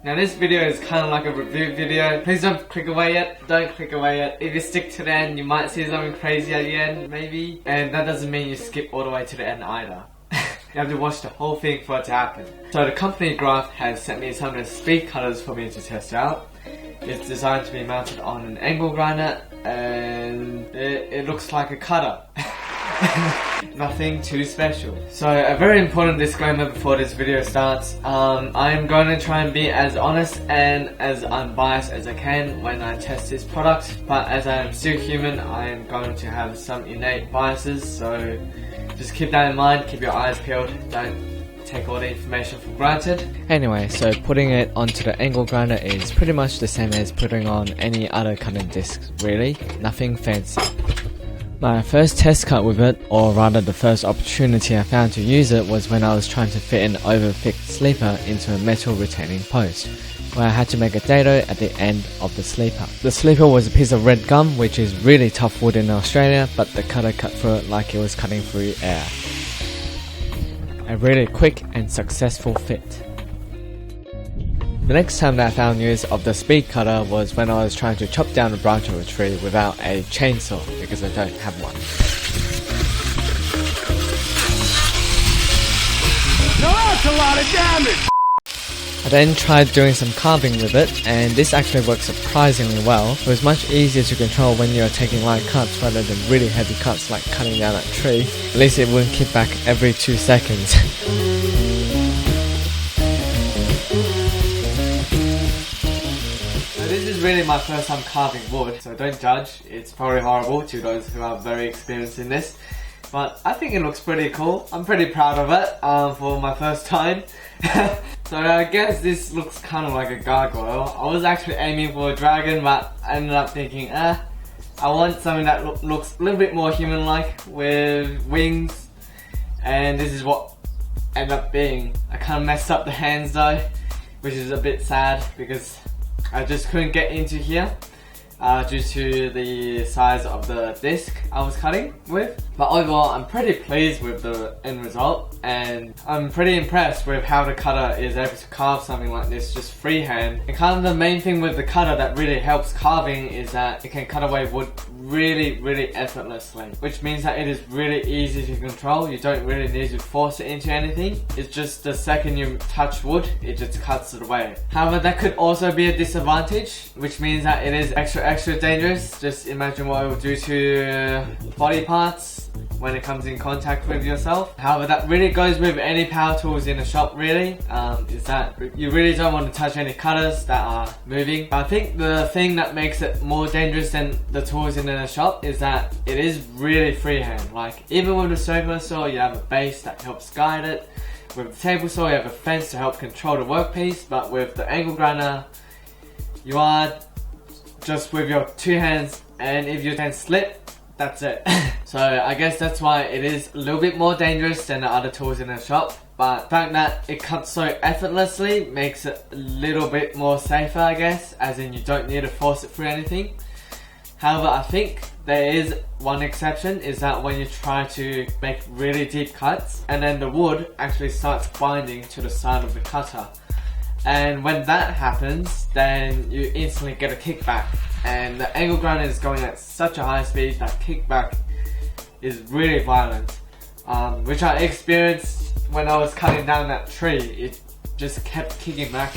Now this video is kind of like a review video. Please don't click away yet. Don't click away yet. If you stick to the end, you might see something crazy at the end, maybe. And that doesn't mean you skip all the way to the end either. You have to watch the whole thing for it to happen. So the company Graph has sent me some of the speed cutters for me to test out. It's designed to be mounted on an angle grinder and it looks like a cutter. Nothing too special. So a very important disclaimer before this video starts. I am going to try and be as honest and as unbiased as I can when I test this product, but as I am still human, I am going to have some innate biases, so just keep that in mind, keep your eyes peeled, don't take all the information for granted. Anyway, so putting it onto the angle grinder is pretty much the same as putting on any other cutting disc, really, nothing fancy. My first test cut with it, or rather the first opportunity I found to use it, was when I was trying to fit an over-thick sleeper into a metal retaining post, where I had to make a dado at the end of the sleeper. The sleeper was a piece of red gum, which is really tough wood in Australia, but the cutter cut through it like it was cutting through air. A really quick and successful fit. The next time that I found use of the speed cutter was when I was trying to chop down a branch of a tree without a chainsaw, because I don't have one. Now that's a lot of damage! I then tried doing some carving with it, and this actually worked surprisingly well. It was much easier to control when you're taking light cuts rather than really heavy cuts like cutting down a tree. At least it wouldn't kick back every 2 seconds. This is really my first time carving wood, so don't judge. It's probably horrible to those who are very experienced in this. But I think it looks pretty cool. I'm pretty proud of it for my first time. So I guess this looks kind of like a gargoyle. I was actually aiming for a dragon, but I ended up thinking, I want something that looks a little bit more human-like with wings. And this is what ended up being. I kind of messed up the hands though, which is a bit sad because I just couldn't get into here due to the size of the disc I was cutting with. But overall, I'm pretty pleased with the end result, and I'm pretty impressed with how the cutter is able to carve something like this just freehand. And kind of the main thing with the cutter that really helps carving is that it can cut away wood really effortlessly, which means that it is really easy to control. You don't really need to force it into anything. It's just the second you touch wood, it just cuts it away. However, that could also be a disadvantage, which means that it is extra dangerous. Just imagine what it will do to body parts when it comes in contact with yourself. However, that really goes with any power tools in a shop really, is that you really don't want to touch any cutters that are moving. But I think the thing that makes it more dangerous than the tools in a shop is that it is really freehand. Like, even with the circular saw, you have a base that helps guide it. With the table saw, you have a fence to help control the workpiece, but with the angle grinder, you are just with your 2 hands, and if your hands slip, that's it. So I guess that's why it is a little bit more dangerous than the other tools in the shop. But the fact that it cuts so effortlessly makes it a little bit more safer, I guess, as in you don't need to force it through anything. However, I think there is one exception, is that when you try to make really deep cuts and then the wood actually starts binding to the side of the cutter. And when that happens, then you instantly get a kickback. And the angle grinder is going at such a high speed that kickback is really violent. Which I experienced when I was cutting down that tree. It just kept kicking back.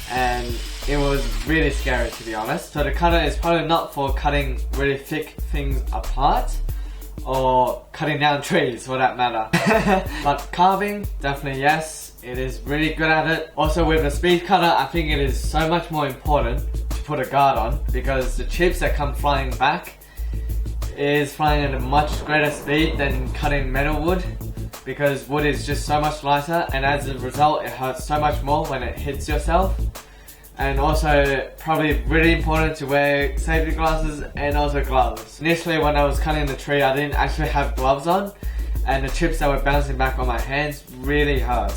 And it was really scary, to be honest. So the cutter is probably not for cutting really thick things apart, or cutting down trees for that matter. But carving, definitely yes. It is really good at it. Also with the speed cutter, I think it is so much more important to put a guard on, because the chips that come flying back is flying at a much greater speed than cutting metal wood, because wood is just so much lighter, and as a result it hurts so much more when it hits yourself. And also probably really important to wear safety glasses and also gloves. Initially when I was cutting the tree, I didn't actually have gloves on, and the chips that were bouncing back on my hands really hurt.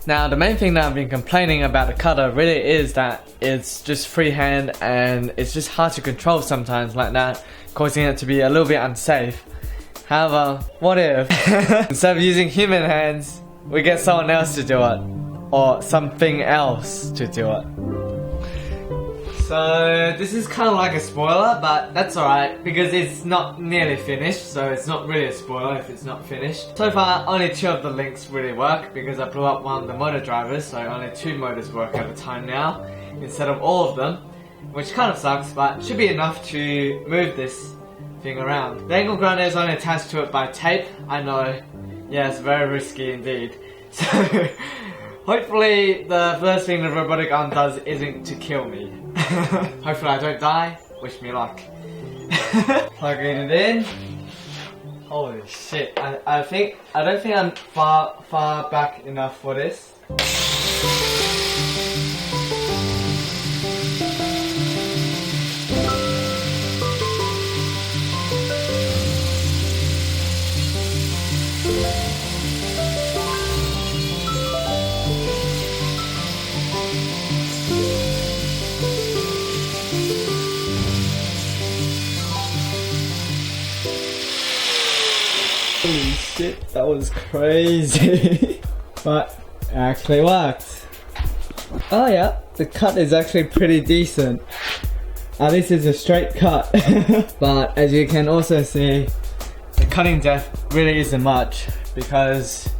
Now the main thing that I've been complaining about the cutter really is that it's just freehand and it's just hard to control sometimes like that, causing it to be a little bit unsafe. However, what if instead of using human hands, we get someone else to do it? or something else to do it. So this is kind of like a spoiler, but that's alright because it's not nearly finished, so it's not really a spoiler if it's not finished. So far only 2 of the links really work because I blew up one of the motor drivers, so only 2 motors work at a time now instead of all of them, which kind of sucks, but should be enough to move this thing around. The angle grinder is only attached to it by tape. I know, yeah, it's very risky indeed. So hopefully the first thing the robotic arm does isn't to kill me. Hopefully I don't die. Wish me luck. Plugging it in. Holy shit! I don't think I'm far back enough for this. Holy shit, that was crazy. But it actually worked. Oh yeah, the cut is actually pretty decent. At least it's a straight cut. But as you can also see, the cutting depth really isn't much because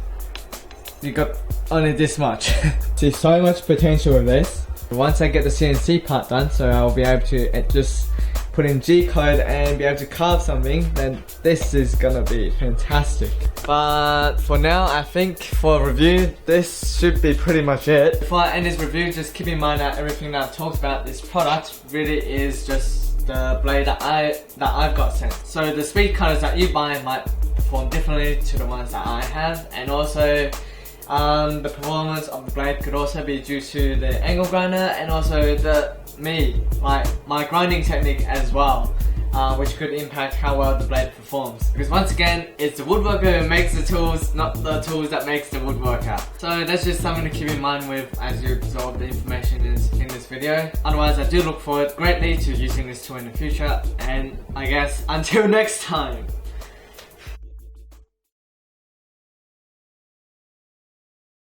you got only this much. See so much potential with this. Once I get the CNC part done, so I'll be able to just put in G-code and be able to carve something, then this is gonna be fantastic. But for now, I think for a review, this should be pretty much it. Before I end this review, just keep in mind that everything that I've talked about, this product really is just the blade that I've got sent. So the speed cutters that you buy might perform differently to the ones that I have, and also the performance of the blade could also be due to the angle grinder and also my grinding technique as well, which could impact how well the blade performs. Because once again, it's the woodworker who makes the tools, not the tools that makes the woodworker. So that's just something to keep in mind with as you absorb the information in this video. Otherwise, I do look forward greatly to using this tool in the future, and I guess until next time.